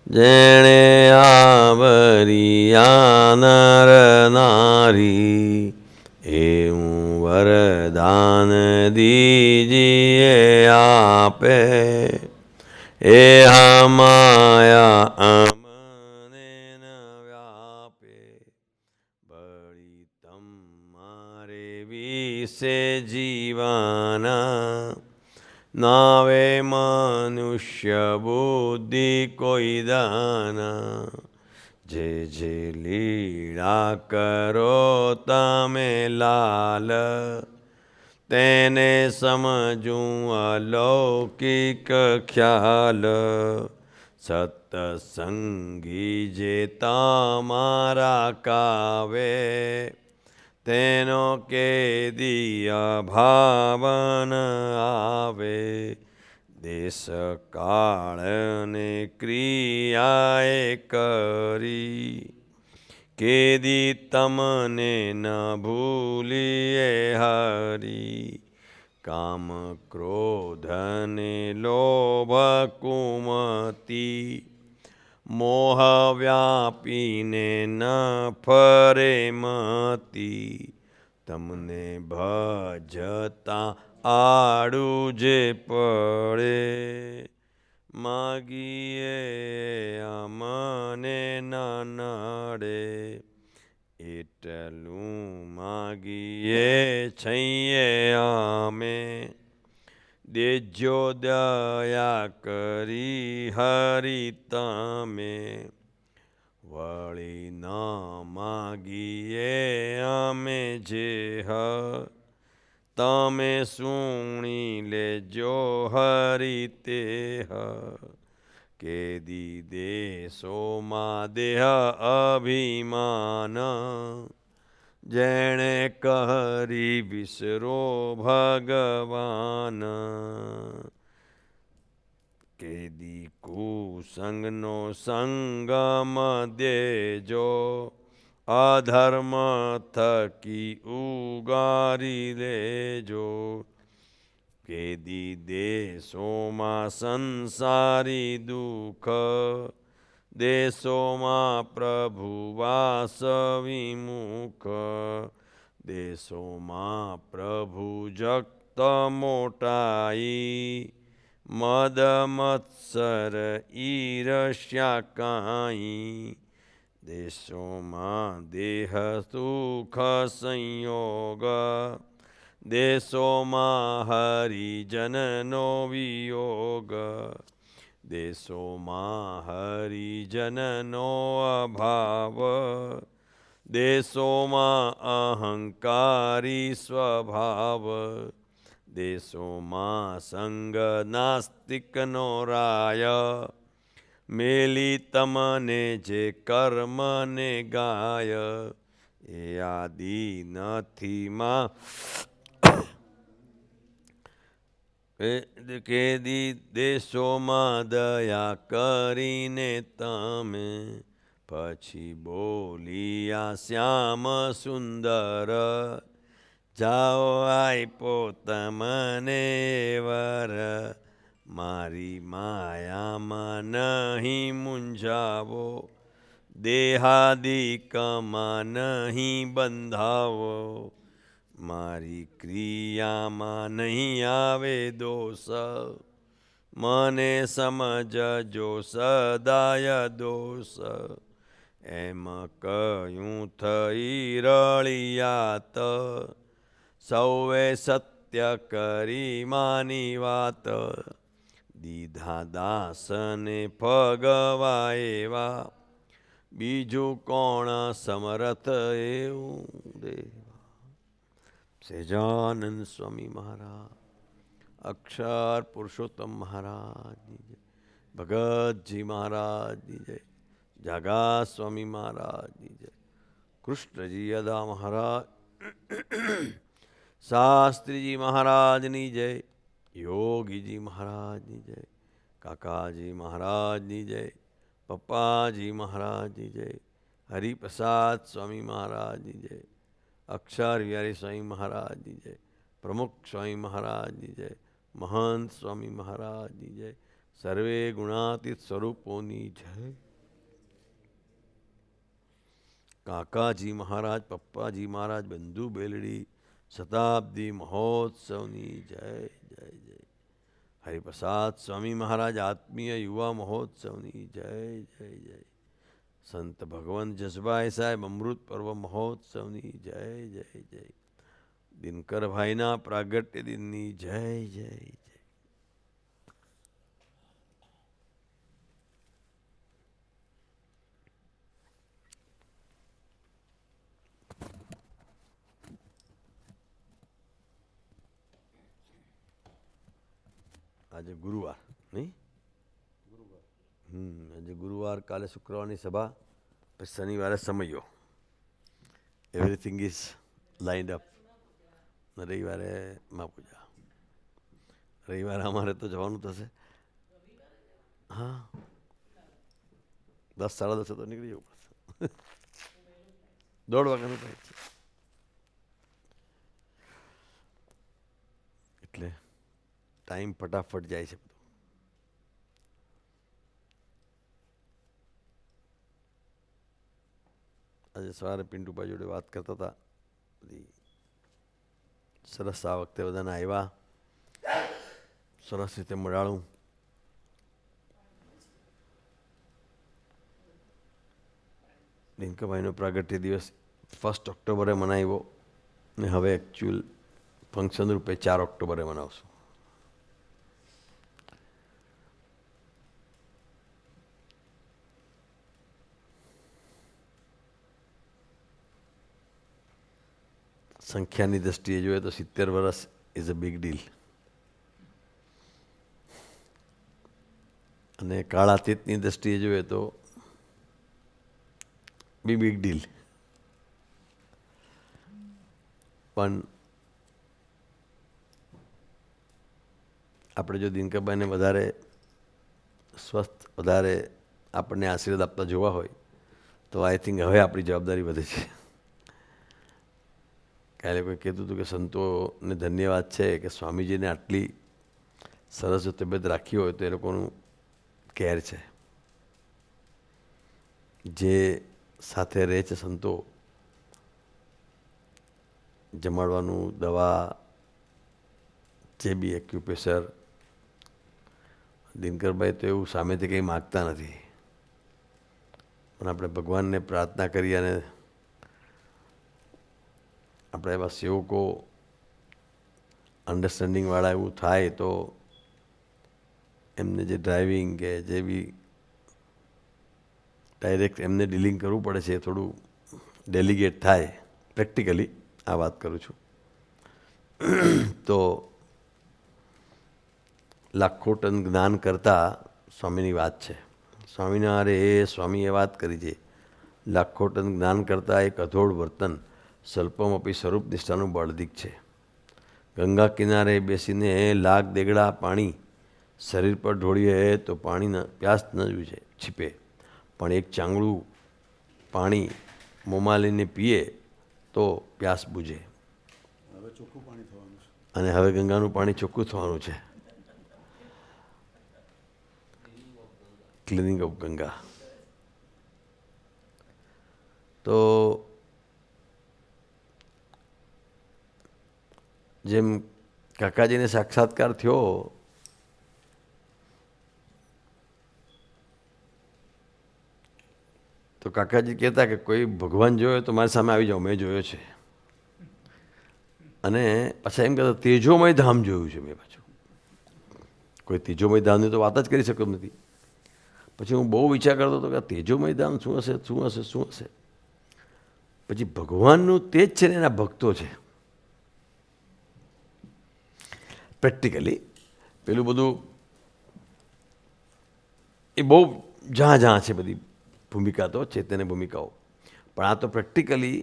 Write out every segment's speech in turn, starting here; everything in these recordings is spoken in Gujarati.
જેણે આવરિયા નર નારી, એવું વરદાન દીજીએ આપે. એ માયા અમને ન વ્યાપે, બળી તમારે વિશે જીવાના. નાવે મનુષ્ય બુદ્ધિ કોઈ દાના, જે જે લીલા કરો તમે લાલ, તેને સમજું અલૌકિક ખ્યાલ. સત્સંગી જે તમારા કાવે, તેનો કેદીય ભાવન આવે. દેશ કાળને ક્રિયાએ કરી, કેદી તમને ન ભૂલીએ હરી. કામ ક્રોધને લોભ કુમતી, મોહ વ્યાપીને ન ફરે મતી. તમને ભજતા આડું જે પડે, માગીએ અમને ન નડે. એટલું માગીએ છીએ અમે, દેજો દયા કરી હરી તમે. વળી ન માગીએ અમે જેહ, તમે સુણી લેજો હરી તેહ. કેદી દેશોમાં દેહ અભિમાન, જેણે કરી વિસરો ભગવાન. કેદી કુસંગનો સંગમ દેજો, અધર્મ થકી ઉગારી લેજો. કેદી દેશોમાં સંસારી દુઃખ, દેશોમાં પ્રભુ વાસ વિમુખ. દેશોમાં પ્રભુ જગત મોટાઈ, મદ મત્સર ઈર્ષ્યા કાંઈ. દેશોમાં દેહ સુખ સંયોગ, દેશોમાં હરિજનનો વિયોગ. દેશોમાં હરિજનનો અભાવ, દેશોમાં અહંકારી સ્વભાવ. દેશોમાં સંગ નાસ્તિકનો રાય, મેલી તમને જે કર્મને ગાય. એ આદિ નથી માં કેદી દેશોમાં દયા કરીને તમે, પછી બોલિયા શ્યામ સુંદર. જાઓ આપ્યો તમને વર, મારી માયામાં નહીં મૂંઝાવો. દેહાદિકમાં નહીં બંધાવો, મારી ક્રિયામાં નહીં આવે દોષ. મને સમજજો સદાય દોષ, એમ કહ્યું થઈ રળિયાત. સૌએ સત્ય કરી માની વાત, દીધા દાસને ફગવા એવા. બીજું કોણ સમરથ એવું દેવા. સહજાનંદ સ્વામી મહારાજ, અક્ષર પુરુષોત્તમ મહારાજની જય, ભગતજી મહારાજની જય, જાગા સ્વામી મહારાજની જય, કૃષ્ણજી અદા મહારાજ, શાસ્ત્રીજી મહારાજની જય, યોગીજી મહારાજની જય, કાકાજી મહારાજની જય, પપ્પાજી મહારાજની જય, હરિપ્રસાદ સ્વામી મહારાજની જય, અક્ષર વિહારી સ્વામી મહારાજની જય, પ્રમુખ સ્વામી મહારાજની જય, મહંત સ્વામી મહારાજની જય, સર્વે ગુણાતીત સ્વરૂપોની જય. કાકાજી મહારાજ, પપ્પાજી મહારાજ, બંધુ બેલડી શતાબ્દી મહોત્સવની જય જય જય. હરિપ્રસાદ સ્વામી મહારાજ આત્મીય યુવા મહોત્સવની જય જય જય. સંત ભગવંત જસભાઈ સાહેબ અમૃત પર્વ મહોત્સવની જય જય જય. દિનકરભાઈના પ્રાગટ્ય દિનની જય જય જય. આજે ગુરુવાર નહીં? આજે ગુરુવાર, કાલે શુક્રવારની સભા, પછી શનિવારે સમયો. Everything is lined up. રવિવારે મા પૂજા. રવિવારે અમારે તો જવાનું થશે. હા, 10 સાડા 10 તો નીકળી જવું પડશે. 1:30 વાગ્યાનું થાય છે એટલે ટાઈમ ફટાફટ જાય છે બધું. આજે સવારે પિન્ટુભાઈ જોડે વાત કરતા હતા. બધી સરસ આ વખતે બધાને આવ્યા, સરસ રીતે મળાણું. ડિંકભાઈનો પ્રાગટ્ય દિવસ 1 ઓક્ટોબરે મનાવ્યો ને હવે એકચ્યુઅલ ફંક્શન રૂપે 4 ઓક્ટોબરે મનાવશું. સંખ્યાની દ્રષ્ટિએ જોઈએ તો 70 વર્ષ ઇઝ અ બિગ ડીલ. અને કાળાતીતની દ્રષ્ટિએ જોઈએ તો બી બિગ ડીલ. પણ આપણે જો દિનકરભાઈને વધારે સ્વસ્થ, વધારે આપણને આશીર્વાદ આપતા જોવા હોય તો આઈ થિંક હવે આપણી જવાબદારી વધે છે. કાલે કોઈ કહેતું હતું કે સંતોને ધન્યવાદ છે કે સ્વામીજીને આટલી સરસ જો તબિયત રાખી હોય તો એ લોકોનું કેર છે. જે સાથે રહે છે સંતો, જમાડવાનું, દવા, જે બી એક્યુપ્રેશર. દિનકરભાઈ તો એવું સામેથી કંઈ માગતા નથી, પણ આપણે ભગવાનને પ્રાર્થના કરી અને આપણે એવા સેવકો અન્ડરસ્ટેન્ડિંગવાળા એવું થાય તો એમને જે ડ્રાઇવિંગ કે જે બી ડાયરેક્ટ એમને ડીલિંગ કરવું પડે છે એ થોડું ડેલિગેટ થાય. પ્રેક્ટિકલી આ વાત કરું છું. તો લાખો ટન જ્ઞાન કરતાં સ્વામીની વાત છે. સ્વામિનારાયણે સ્વામીએ વાત કરી છે, લાખો ટન જ્ઞાન કરતાં એક અધોડ વર્તન સ્વલ્પમપી સ્વરૂપ નિષ્ઠાનું બળદીક છે. ગંગા કિનારે બેસીને લાખ દેગડા પાણી શરીર પર ઢોળીએ તો પાણીના પ્યાસ ન છીપે, પણ એક ચાંગળું પાણી મોંમાં લઈને પીએ તો પ્યાસ બુਝે. હવે ચોખ્ખું પાણી થવાનું છે. અને હવે ગંગાનું પાણી ચોખ્ખું થવાનું છે. Cleaning of Ganga. તો જેમ કાકાજીને સાક્ષાત્કાર થયો તો કાકાજી કહેતા કે કોઈ ભગવાન જોયો તો મારી સામે આવી જાઓ, મેં જોયો છે. અને પાછા એમ કહેતા તેજોમય ધામ જોયું છે મેં. પાછું કોઈ તેજોમય ધામની તો વાત જ કરી શકતો નથી. પછી હું બહુ વિચાર કરતો હતો કે તેજોમય ધામ શું હશે, શું હશે, શું હશે. પછી ભગવાનનું તેજ છે ને એના ભક્તો છે. પ્રેક્ટિકલી પેલું બધું એ બહુ જ્યાં છે બધી ભૂમિકા તો ચૈતન્ય ભૂમિકાઓ, પણ આ તો પ્રેક્ટિકલી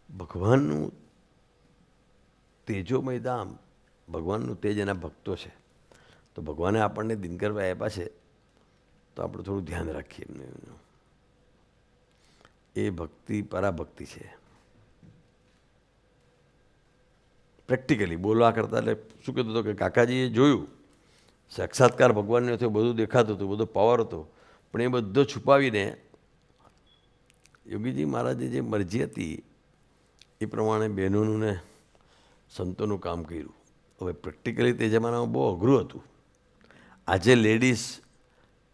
ભગવાનનું તેજોમય ધામ, ભગવાનનું તેજ એના ભક્તો છે. તો ભગવાને આપણને દિનકરભાઈ આપ્યા છે તો આપણે થોડું ધ્યાન રાખીએ એમને. એ ભક્તિ પરાભક્તિ છે. પ્રેક્ટિકલી બોલવા કરતાં એટલે શું કહેતો હતો કે કાકાજીએ જોયું સાક્ષાત્કાર ભગવાનનો થયો, બધું દેખાતું હતું, બધો પાવર હતો, પણ એ બધો છુપાવીને યોગીજી મહારાજે જે મરજી હતી એ પ્રમાણે બહેનોનું ને સંતોનું કામ કર્યું. હવે પ્રેક્ટિકલી તે જમાનામાં બહુ અઘરું હતું. આજે લેડીઝ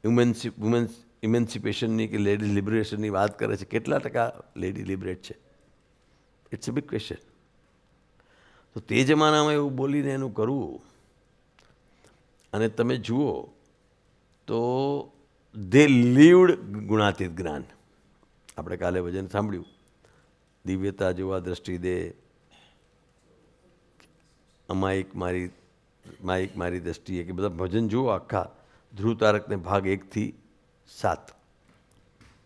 વુમેન્સ ઇમેન્સિપેશનની કે લેડીઝ લિબરેશનની વાત કરે છે, કેટલા ટકા લેડી લિબરેટ છે? It's a big question. તો તે જમાનામાં એવું બોલીને એનું કરવું, અને તમે જુઓ તો દે લીવડ ગુણાતીત જ્ઞાન. આપણે કાલે ભજન સાંભળ્યું, દિવ્યતા જોવા દ્રષ્ટિ દે, અમાયિક મારી દ્રષ્ટિએ, કે બધા ભજન જુઓ આખા ધ્રુવ તારકને ભાગ 1 થી 7.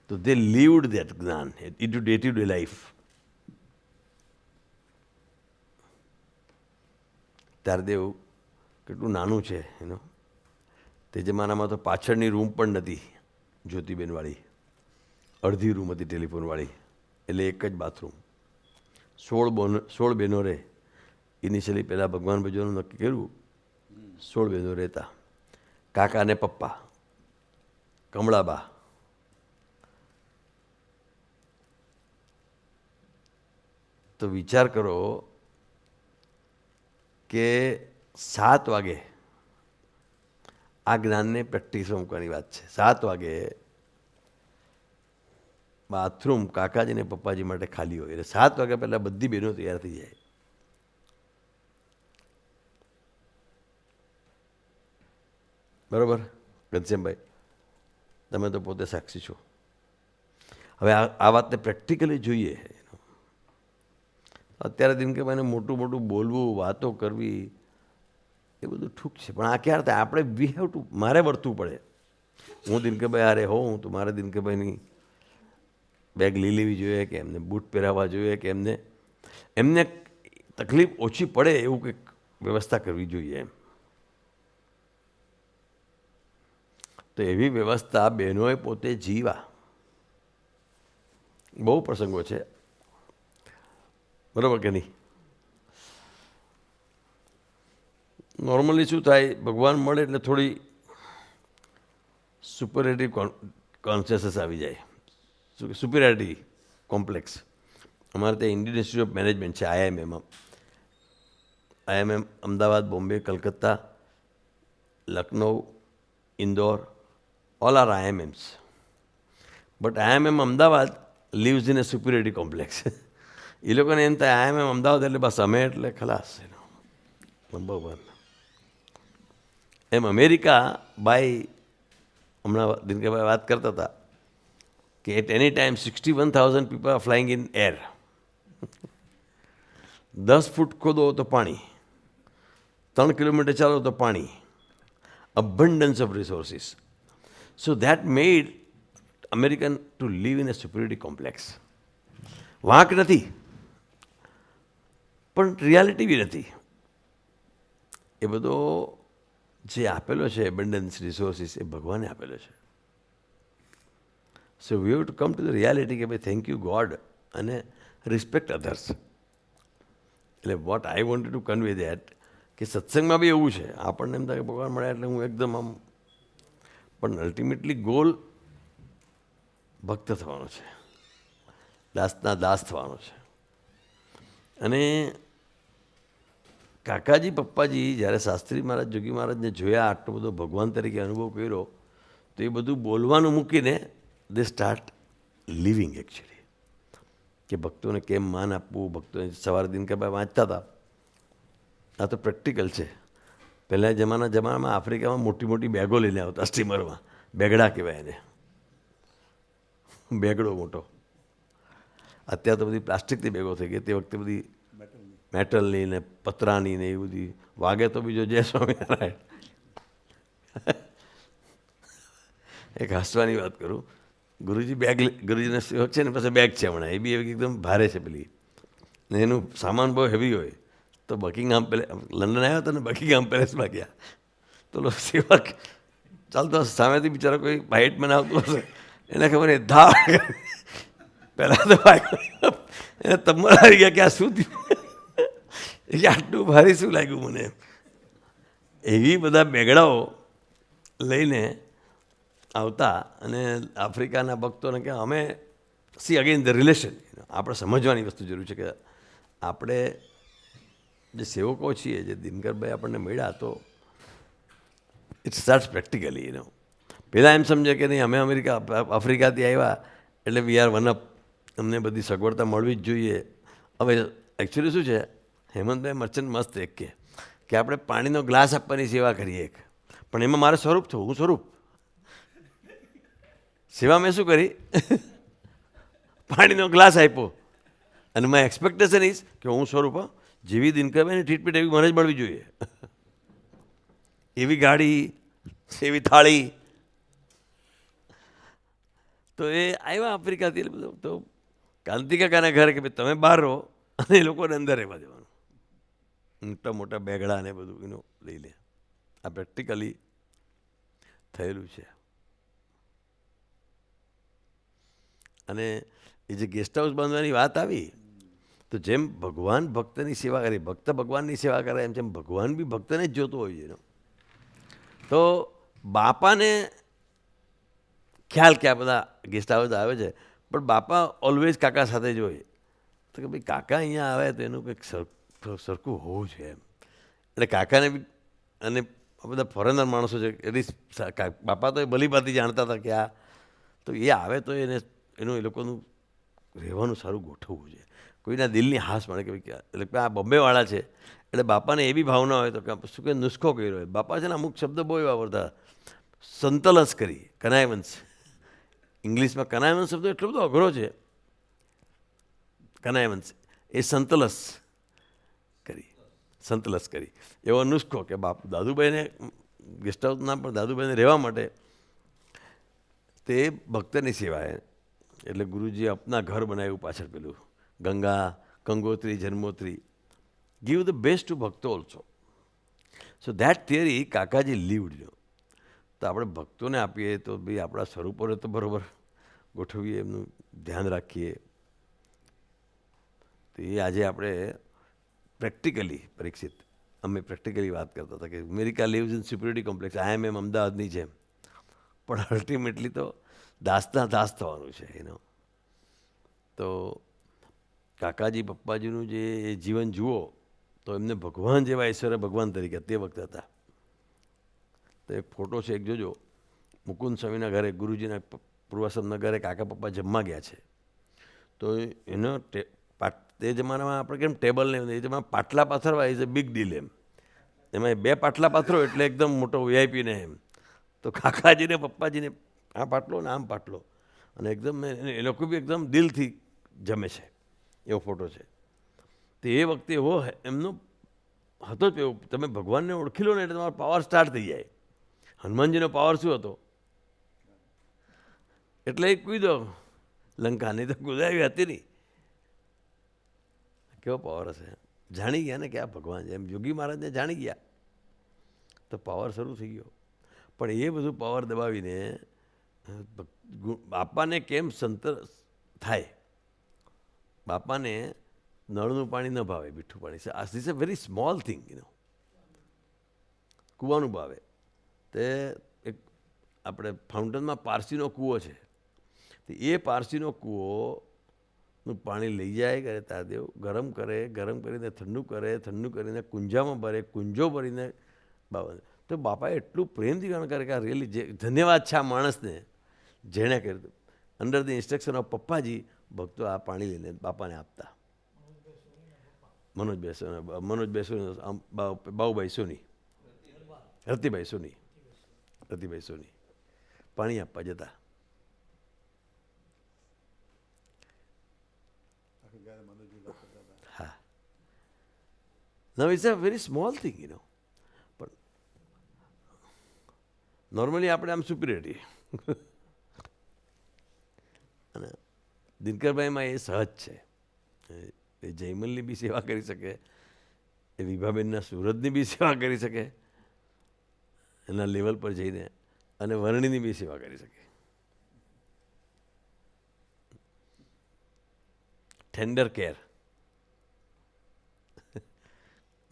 તો દે લીવડ દેટ જ્ઞાન in day to day life. ત્યારદેવ કેટલું નાનું છે એનો. તે જમાનામાં તો પાછળની રૂમ પણ નથી જ્યોતિબેનવાળી, અડધી રૂમ હતી ટેલિફોનવાળી, એટલે એક જ બાથરૂમ. 16 બહેનો રહે. ઇનિશિયલી પહેલાં ભગવાન ભજવાનું નક્કી કર્યું, 16 બહેનો રહેતા. કાકા ને પપ્પા, કમળાબા, તો વિચાર કરો કે 7 વાગે આ જ્ઞાનને પ્રેક્ટિસમાં મૂકવાની વાત છે. 7 વાગે બાથરૂમ કાકાજી ને પપ્પાજી માટે ખાલી હોય, એટલે 7 વાગ્યા પહેલાં બધી બહેનો તૈયાર થઈ જાય. બરાબર ઘનશ્યામભાઈ, તમે તો પોતે સાક્ષી છો. હવે આ વાતને પ્રેક્ટિકલી જોઈએ. અત્યારે દિનકરભાઈને મોટું મોટું બોલવું, વાતો કરવી, એ બધું ઠીક છે, પણ આ ક્યારે થાય? આપણે વી હેવ ટુ, મારે વર્તવું પડે. હું દિનકરભાઈ હારે હોઉં તો મારે દિનકરભાઈની બેગ લઈ લેવી જોઈએ, કે એમને બૂટ પહેરાવવા જોઈએ, કે એમને તકલીફ ઓછી પડે એવું કંઈક વ્યવસ્થા કરવી જોઈએ એમ. તો એવી વ્યવસ્થા બહેનોએ પોતે જીવા. બહુ પ્રસંગો છે, બરાબર કે નહીં? નોર્મલી શું થાય, ભગવાન મળે એટલે થોડી સુપરિયરિટી કોન્શિયસનેસ આવી જાય, સુપરિયરિટી કોમ્પ્લેક્સ. અમારે ત્યાં ઇન્ડિયન ઇન્સ્ટિટ્યૂટ ઓફ મેનેજમેન્ટ છે, આઈએમએમ Ahmedabad, Bombay, Calcutta, Lucknow, Indore, all are IMMs. But IMM Ahmedabad lives in a superiority complex. એ લોકોને એમ થાય IMM અમદાવાદ એટલે બસ અમે એટલે ખલાસ, નંબર 1. એમ અમેરિકા બાય, હમણાં દિનકરભાઈ વાત કરતા હતા કે at any time 61,000 people are flying in air. 10 foot ખોદો તો પાણી, 3 કિલોમીટર ચાલો તો પાણી, abundance of resources. So that made American to live in a superiority complex. વાંક નથી, પણ રિયાલિટી બી નથી. એ બધો જે આપેલો છે એબન્ડન્સ રિસોર્સિસ, એ ભગવાને આપેલો છે. So we have to come to the reality કે ભાઈ થેન્ક યુ ગોડ, અને રિસ્પેક્ટ અધર્સ. એટલે what I wanted to convey that, કે સત્સંગમાં બી એવું છે, આપણને એમ થાય કે ભગવાન મળ્યા એટલે હું એકદમ આમ, પણ અલ્ટિમેટલી ગોલ ભક્ત થવાનો છે, દાસના દાસ થવાનો છે. અને કાકાજી પપ્પાજી જ્યારે શાસ્ત્રી મહારાજ, જોગી મહારાજને જોયા, આટલો બધો ભગવાન તરીકે અનુભવ કર્યો, તો એ બધું બોલવાનું મૂકીને દે સ્ટાર્ટ લિવિંગ એકચ્યુઅલી, કે ભક્તોને કેમ માન આપવું. ભક્તોને સવારે દિનકરભાઈ વાંચતા હતા, આ તો પ્રેક્ટિકલ છે. પહેલાં જમાનામાં આફ્રિકામાં મોટી મોટી બેગો લઈને આવતા સ્ટીમરમાં, બેગડા કહેવાય એને, બેગડો મોટો. અત્યારે તો બધી પ્લાસ્ટિકની બેગો થઈ ગઈ, તે વખતે બધી મેટલની ને પતરાની ને એ બધી. વાગે તો બીજો જય સ્વામિનારાયણ. એક હસવાની વાત કરું, ગુરુજી ગુરુજીને છે ને પાસે બેગ છે હમણાં, એ બી એકદમ ભારે છે પેલી, ને એનું સામાન બહુ હેવી હોય. તો બકિંગહામ લંડન આવ્યા હતા ને, બકિંગહામ પેલેસમાં ગયા, તો સેવક ચાલતો સામેથી બિચારા કોઈ બાઇટમેન આવતું હશે, એને ખબર એ ધા પહેલાં તો એને તમર આવી ગયા કે આ શું થયું, એ આટલું ભારે શું લાગ્યું મને. એવી બધા બેગડાઓ લઈને આવતા અને આફ્રિકાના ભક્તોને કે અમે સી અગેન ધ રિલેશન આપણે સમજવાની વસ્તુ જરૂર છે કે આપણે જે સેવકો છીએ જે દિનકરભાઈ આપણને મળ્યા તો ઇટ સ્ટાર્ટ પ્રેક્ટિકલી પહેલાં એમ સમજે કે નહીં અમે આફ્રિકાથી આવ્યા એટલે વી આર વન અપ અમને બધી સગવડતા મળવી જ જોઈએ. હવે એકચ્યુઅલી શું છે હેમંતભાઈ મર્ચન્ટ મસ્ત એક કે આપણે પાણીનો ગ્લાસ આપવાની સેવા કરીએ એક, પણ એમાં મારે સ્વરૂપ થયું, હું સ્વરૂપ સેવા મેં શું કરી પાણીનો ગ્લાસ આપ્યો અને માય એક્સપેક્ટેશન ઇઝ કે હું સ્વરૂપ જેવી દિનકરભાઈની ટ્રીટમેન્ટ એવી મને જ મળવી જોઈએ. એવી ગાડી એવી થાળી. તો એ આવ્યા આફ્રિકાથી એટલે બધું તો કાંતિકાકાના ઘરે કે ભાઈ તમે બહાર રહો અને એ લોકોને અંદર રહેવા દેવાનું. મોટા મોટા બેગડા ને બધું લઈ લે. આ પ્રેક્ટિકલી થયેલું છે. અને એ જે ગેસ્ટ હાઉસ બાંધવાની વાત આવી તો જેમ ભગવાન ભક્તની સેવા કરે, ભક્ત ભગવાનની સેવા કરે એમ જેમ ભગવાન બી ભક્તને જ જોતો હોય છે. તો બાપાને ખ્યાલ કે આ બધા ગેસ્ટ હાઉસ આવે છે, પણ બાપા ઓલવેઝ કાકા સાથે જ હોય. તો કે ભાઈ કાકા અહીંયા આવે તો એનું કંઈક સરખું હોવું છે એમ. એટલે કાકાને બી અને બધા ફોરેનર માણસો છે એટલે બાપા તો એ ભલીભાતી જાણતા હતા કે આ તો એ આવે તો એનું એ લોકોનું રહેવાનું સારું ગોઠવવું છે. કોઈના દિલની હાશ મળે કે ભાઈ એટલે આ બોમ્બેવાળા છે એટલે બાપાને એવી ભાવના હોય તો કે શું કે નુસ્ખો કર્યો હોય. બાપા છે ને અમુક શબ્દ બહુ એવા વાપરતા, સંતલસ કરી, કનાયવંશ. ઇંગ્લિશમાં કનાયવંશ શબ્દ એટલો બધો અઘરો છે. કનાયવંશ એ સંતલસ કરી એવો નુસ્ખો કે દાદુભાઈને ગેસ્ટ હાઉસના પણ દાદુભાઈને રહેવા માટે તે ભક્તની સેવાએ એટલે ગુરુજીએ અપના ઘર બનાવ્યું પાછળ પેલું Ganga Gangotri Yamunotri, give the best to ભક્તો also. So that theory Kakaji lived. તો આપણે ભક્તોને આપીએ તો ભાઈ આપણા સ્વરૂપોને તો બરાબર ગોઠવીએ, એમનું ધ્યાન રાખીએ. તો એ આજે આપણે પ્રેક્ટિકલી પરીક્ષિત અમે પ્રેક્ટિકલી વાત કરતા હતા કે America lives in security complex, IMM અમદાવાદની જેમ, પણ અલ્ટિમેટલી તો દાસના દાસ થવાનું છે તો કાકાજી પપ્પાજીનું જે જીવન જુઓ તો એમને ભગવાન જેવા ઈશ્વરે ભગવાન તરીકે તે વખતે હતા. તો એક ફોટો છે એક જોજો, મુકુંદ સ્વામીના ઘરે ગુરુજીના પૂર્વાશ્રમના ઘરે કાકા પપ્પા જમવા ગયા છે. તો એનો તે જમાનામાં આપણે કેમ ટેબલ ને એ જમાનામાં પાટલા પાથરવા ઇઝ અ બિગ ડીલ એમ. એમાં 2 પાટલા પાથરો એટલે એકદમ મોટો VIP ને એમ. તો કાકાજીને પપ્પાજીને આ પાટલો ને આમ પાટલો અને એકદમ એ લોકો બી એકદમ દિલથી જમે છે એવો ફોટો છે. તો એ વખતે એવો એમનો હતો જ એવો, તમે ભગવાનને ઓળખી લો ને એટલે તમારો પાવર સ્ટાર્ટ થઈ જાય. હનુમાનજીનો પાવર શું હતો? એટલે એ કૂદો લંકાની તો કુદાવી હતી નહીં. કેવો પાવર હશે? જાણી ગયા ને કે આ ભગવાન છે એમ. યોગી મહારાજને જાણી ગયા તો પાવર શરૂ થઈ ગયો. પણ એ બધું પાવર દબાવીને બાપાને કેમ થાય? બાપાને નળનું પાણી ન ભાવે, મીઠું પાણી. This a very small thing કૂવાનું ભાવે. તે એક આપણે ફાઉન્ટનમાં પારસીનો કૂવો છે. તો એ પારસીનો કૂવોનું પાણી લઈ જાય કરે તારદેવ, ગરમ કરીને ઠંડુ કરીને કુંજામાં ભરે, કુંજો ભરીને બાબા. તો બાપાએ એટલું પ્રેમથી ગાણ કરે કે આ રિયલી ધન્યવાદ છે આ માણસને જેણે કર્યું. અંડર ધ ઇન્સ્ટ્રક્શન ઓફ પપ્પાજી ભક્તો આ પાણી લઈને બાપાને આપતા. મનોજભાઈ સોની, બાઉભાઈ સોની, રતિભાઈ સોની પાણી આપવા જતા. હા, now it's a very small thing પણ નોર્મલી આપણે આમ સુપિરિયરિટી અને દિનકરભાઈમાં એ સહજ છે. એ જયમલની બી સેવા કરી શકે, એ વિભાબેનના સુરતની બી સેવા કરી શકે, એના લેવલ પર જઈને, અને વર્ણિની બી સેવા કરી શકે. Tender care.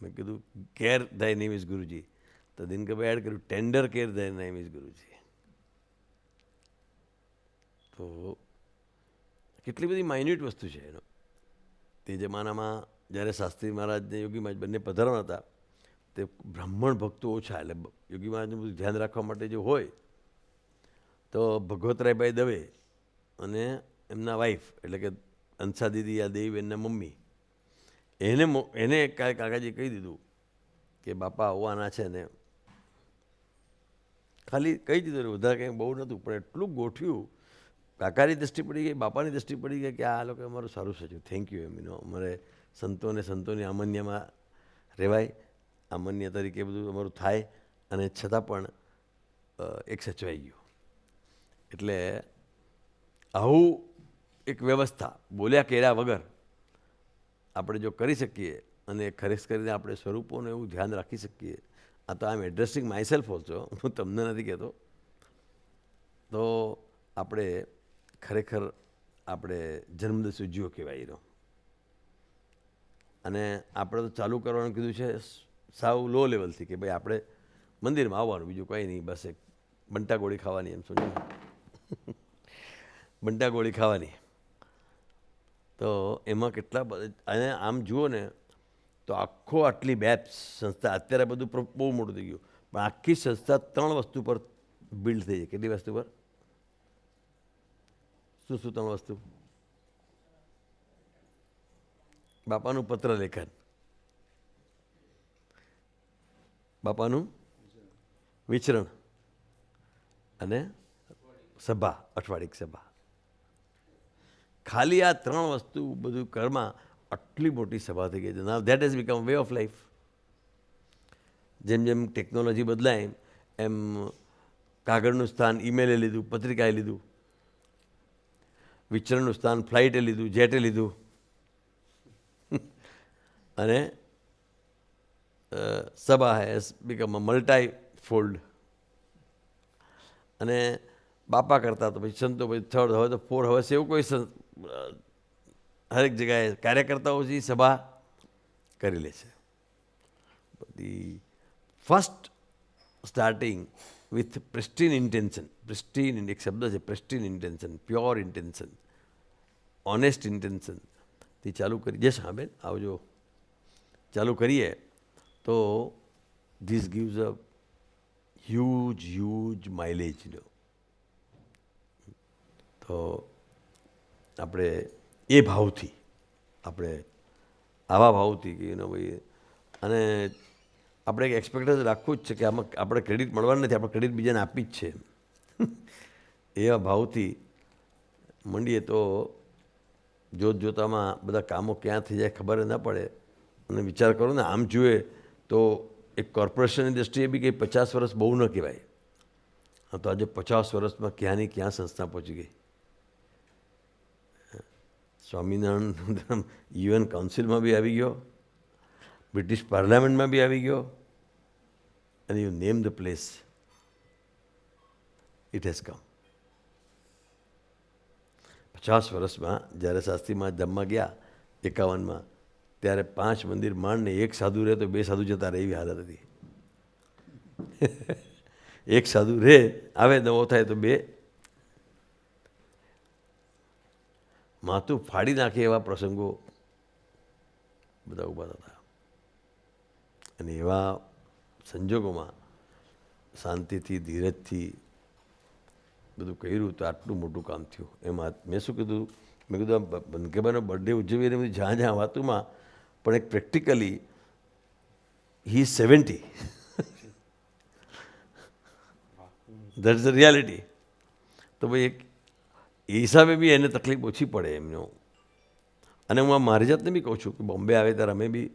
મેં કીધું કેર થાય નેમ ઇઝ ગુરુજી. તો દિનકરભાઈ એડ કર્યું tender care their name is Guruji. તો કેટલી બધી માઇન્યુટ વસ્તુ છે એનો. તે જમાનામાં જ્યારે શાસ્ત્રી મહારાજ ને યોગી મહારાજ બંને પધારવાના હતા તે બ્રાહ્મણ ભક્તો ઓછા, એટલે યોગી મહારાજનું બધું ધ્યાન રાખવા માટે જો હોય તો ભગવતરાયભાઈ દવે અને એમના વાઈફ એટલે કે અંસા દીદી આ દેવીબેનના મમ્મી એને કાકાજી કહી દીધું કે બાપા આવવાના છે ને, ખાલી કહી દીધું, વધારે કંઈ બહુ નહોતું, પણ એટલું ગોઠવ્યું. કાકાની દૃષ્ટિ પડી ગઈ, બાપાની દૃષ્ટિ પડી ગઈ કે આ લોકો અમારું સારું સચ્યું, થેન્ક યુ એમ. અમારે સંતોની આમન્યમાં રહેવાય, આમન્ય તરીકે બધું અમારું થાય, અને છતાં પણ એક સચવાઈ ગયું. એટલે આવું એક વ્યવસ્થા બોલ્યા કર્યા વગર આપણે જો કરી શકીએ અને ખરેખર કરીને આપણે સ્વરૂપોનું એવું ધ્યાન રાખી શકીએ. આ તો આઈ એમ એડ્રેસિંગ માયસેલ્ફ ઓલ્સો, હું તમને નથી કહેતો. તો આપણે ખરેખર આપણે જન્મદિવસ ઉજવ્યો કહેવાય એનો. અને આપણે તો ચાલુ કરવાનું કીધું છે સાવ લો લેવલથી કે ભાઈ આપણે મંદિરમાં આવવાનું, બીજું કંઈ નહીં, બસ એક બંટા ગોળી ખાવાની, એમ સમજો ને બંટા ગોળી ખાવાની. તો એમાં કેટલા બધા, અને આમ જુઓ ને તો આખો આટલી બેપ્સ સંસ્થા, અત્યારે બધું બહુ મોટું થઈ ગયું, પણ આખી સંસ્થા 3 વસ્તુ પર બિલ્ડ થઈ જાય. કેટલી વસ્તુ પર? શું 3 વસ્તુ? બાપાનું પત્ર લેખન, બાપાનું વિચરણ અને સભા, અઠવાડિક સભા. ખાલી આ 3 વસ્તુ બધું ઘરમાં આટલી મોટી સભા થઈ ગઈ છે. Now that has become way of life. જેમ જેમ ટેકનોલોજી બદલાય એમ કાગળનું સ્થાન ઈમેલે લીધું, પત્રિકાએ લીધું, વિચરણનું સ્થાન ફ્લાઇટે લીધું, જેટે લીધું, અને સભા હેઝ બીકમ અ મલ્ટાઈ ફોલ્ડ. અને બાપા કરતા તો પછી સંતો, પછી 3rd, હવે તો 4, હવે એવું કોઈ હરેક જગ્યાએ કાર્યકર્તાઓ જે સભા કરી લે છે બધી. First starting with pristine intention. Pristine એક શબ્દ છે, pristine intention, pure intention, honest ઇન્ટેન્શનથી ચાલુ કરી. જશ હા બેન આવજો. ચાલુ કરીએ તો this gives a huge mileage. તો આપણે એ ભાવથી, આપણે આવા ભાવથી કે ભાઈ, અને આપણે એક એક્સપેક્ટ રાખવું જ છે કે આમાં આપણે ક્રેડિટ મળવાનું નથી, આપણે ક્રેડિટ બીજાને આપી જ છે. એવા ભાવથી મંડીએ તો જોતામાં બધા કામો ક્યાં થઈ જાય ખબર ના પડે. અને વિચાર કરો ને, આમ જુએ તો એક કોર્પોરેશનની દ્રષ્ટિએ બી કંઈ 50 વર્ષ બહુ ન કહેવાય. હા, તો આજે 50 વર્ષમાં ક્યાંની ક્યાં સંસ્થા પહોંચી ગઈ. સ્વામિનારાયણ UN કાઉન્સિલમાં બી આવી ગયો, બ્રિટિશ પાર્લામેન્ટમાં બી આવી ગયો, અને you name the place, it has come. 50 વર્ષમાં જ્યારે શાસ્ત્રીમાં જમવા ગયા 51માં, ત્યારે 5 મંદિર માંડને 1 સાધુ રહે તો 2 સાધુ જતા રહે, એવી હાલત હતી. 1 સાધુ રહે, આવે નવો થાય તો 2 માથું ફાડી નાખે એવા પ્રસંગો બધા ઊભા થતા. અને એવા સંજોગોમાં શાંતિથી, ધીરજથી બધું કર્યું તો આટલું મોટું કામ થયું. એમાં મેં શું કીધું, મેં કીધું બંકેબાનો બર્થડે ઉજવીને બધી જ્યાં વાતોમાં, પણ એક practically he is 70. That's the reality. તો ભાઈ એક એ હિસાબે બી એને તકલીફ ઓછી પડે એમનો. અને હું આ મારી જાતને બી કહું છું કે બોમ્બે આવે ત્યારે અમે બી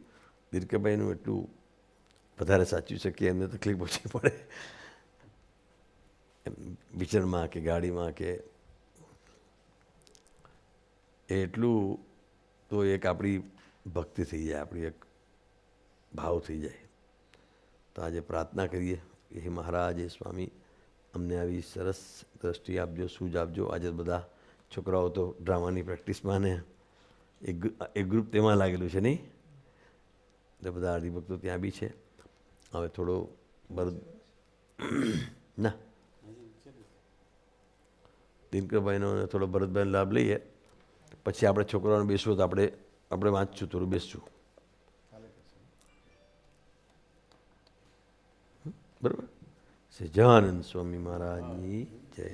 દીર્ઘભાઈનું એટલું વધારે સાચવી શકીએ, એમને તકલીફ ઓછી પડે વિચરમાં કે ગાડીમાં કે. એટલું તો એક આપણી ભક્તિ થઈ જાય, આપણી એક ભાવ થઈ જાય. તો આજે પ્રાર્થના કરીએ કે હે મહારાજ, હે સ્વામી, અમને આવી સરસ દ્રષ્ટિ આપજો, સૂઝ આપજો. આજે બધા છોકરાઓ તો ડ્રામાની પ્રેક્ટિસમાં ને એક ગ્રુપ તેમાં લાગેલું છે નહીં, એટલે બધા હરિભક્તો ત્યાં બી છે. હવે થોડો ભરત ના દિનકરભાઈનો અને થોડો ભરતભાઈનો લાભ લઈએ, પછી આપણે છોકરાઓને બેસવું તો આપણે વાંચશું, થોડું બેસશું. બરાબર. સહજાનંદ સ્વામી મહારાજની જય.